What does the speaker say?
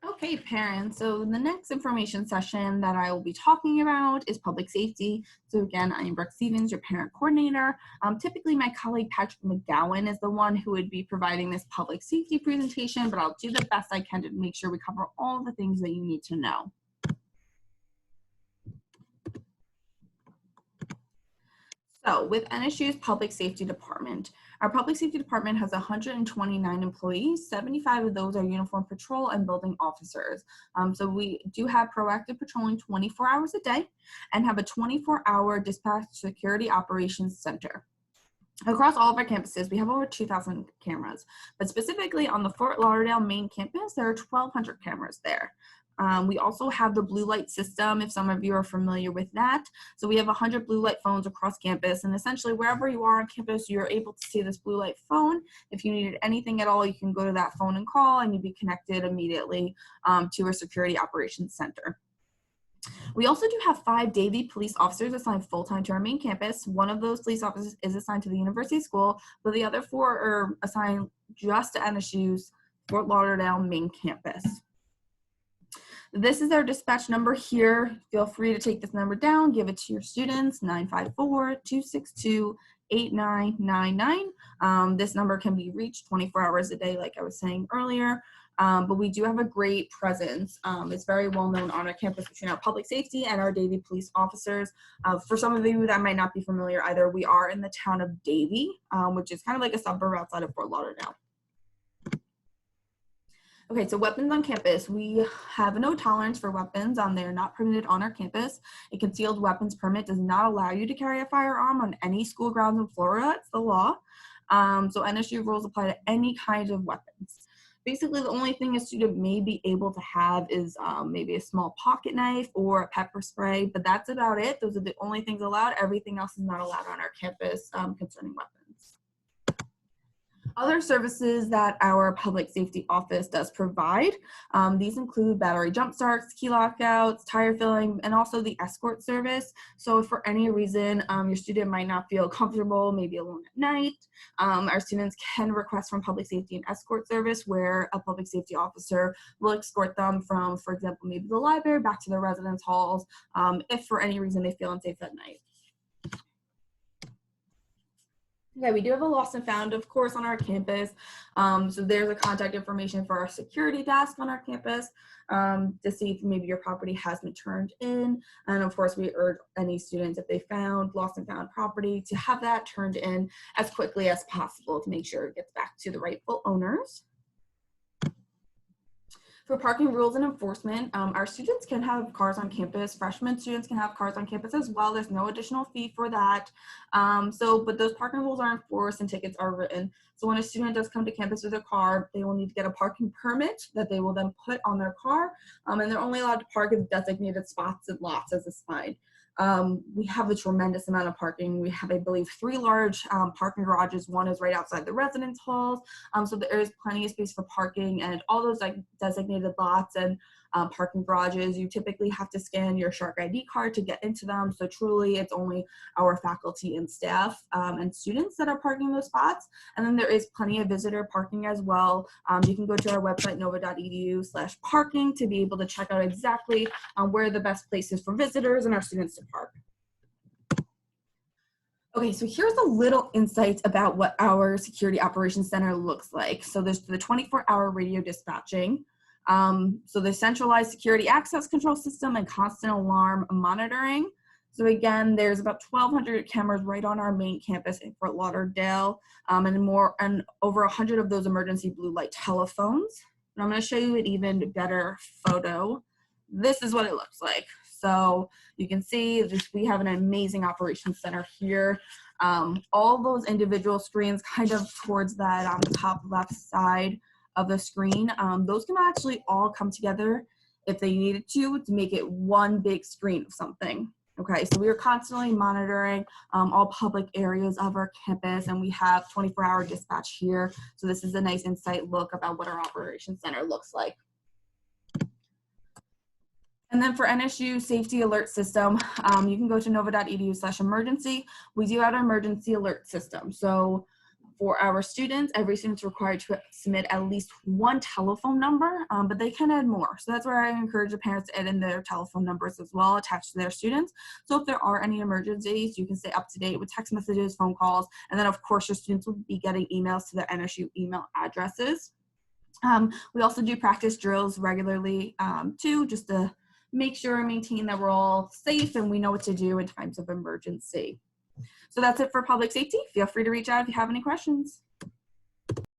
Okay, parents, so the next information session that I will be talking about is public safety. So again, I am Brooke Stevens, your parent coordinator. Typically, my colleague Patrick McGowan is the one who would be providing this public safety presentation, but I'll do the best I can to make sure we cover all the things that you need to know. So with NSU's Public Safety Department, our Public Safety Department has 129 employees. 75 of those are uniform patrol and building officers. So we do have proactive patrolling 24 hours a day and have a 24-hour dispatch security operations center. Across all of our campuses, we have over 2,000 cameras, but specifically on the Fort Lauderdale main campus, there are 1,200 cameras there. We also have the blue light system, if some of you are familiar with that. So we have 100 blue light phones across campus, and essentially wherever you are on campus, you're able to see this blue light phone. If you needed anything at all, you can go to that phone and call, and you'd be connected immediately to a security operations center. We also do have 5 Davie police officers assigned full-time to our main campus. One of those police officers is assigned to the university school, but the other 4 are assigned just to NSU's Fort Lauderdale main campus. This is our dispatch number here. Feel free to take this number down, give it to your students, 954-262-8999. This number can be reached 24 hours a day, like I was saying earlier. But we do have a great presence. It's very well known on our campus between our public safety and our Davie police officers. For some of you that might not be familiar either, we are in the town of Davie, which is kind of like a suburb outside of Fort Lauderdale. Okay, so weapons on campus. We have no tolerance for weapons. They are not permitted on our campus. A concealed weapons permit does not allow you to carry a firearm on any school grounds in Florida. It's the law. So NSU rules apply to any kind of weapons. Basically, the only thing a student may be able to have is maybe a small pocket knife or a pepper spray, but that's about it. Those are the only things allowed. Everything else is not allowed on our campus concerning weapons. Other services that our public safety office does provide, these include battery jump starts, key lockouts, tire filling, and also the escort service. So if for any reason your student might not feel comfortable, maybe alone at night, our students can request from public safety an escort service where a public safety officer will escort them from, for example, maybe the library back to their residence halls if for any reason they feel unsafe at night. Okay, we do have a lost and found, of course, on our campus. So there's a contact information for our security desk on our campus to see if maybe your property has been turned in. And of course, we urge any students, if they found lost and found property, to have that turned in as quickly as possible to make sure it gets back to the rightful owners. For parking rules and enforcement, our students can have cars on campus. Freshman students can have cars on campus as well. There's no additional fee for that. But those parking rules are enforced and tickets are written. So when a student does come to campus with a car, they will need to get a parking permit that they will then put on their car. And they're only allowed to park in designated spots and lots as assigned. We have a tremendous amount of parking. We have, I believe, 3 large parking garages. One is right outside the residence halls. So there is plenty of space for parking, and all those like designated lots and parking garages, you typically have to scan your Shark ID card to get into them. So truly it's only our faculty and staff and students that are parking those spots. And then there is plenty of visitor parking as well. You can go to our website, nova.edu/parking, to be able to check out exactly where the best places for visitors and our students to park. Okay, so here's a little insight about what our security operations center looks like. So there's the 24-hour radio dispatching. So the centralized security access control system and constant alarm monitoring. So again, there's about 1,200 cameras right on our main campus in Fort Lauderdale, and over 100 of those emergency blue light telephones. And I'm going to show you an even better photo. This is what it looks like. So you can see this, we have an amazing operations center here. All those individual screens kind of towards that on the top left side of the screen, those can actually all come together if they needed to make it one big screen of something. Okay, so we are constantly monitoring all public areas of our campus, and we have 24-hour dispatch here. So this is a nice insight look about what our operations center looks like. And then for NSU Safety Alert System, you can go to nova.edu/emergency. We do have an emergency alert system. So For our students, every student is required to submit at least one telephone number, but they can add more. So that's where I encourage the parents to add in their telephone numbers as well attached to their students. So if there are any emergencies, you can stay up to date with text messages, phone calls, and then of course your students will be getting emails to their NSU email addresses. We also do practice drills regularly too, just to make sure and maintain that we're all safe and we know what to do in times of emergency. So that's it for public safety. Feel free to reach out if you have any questions.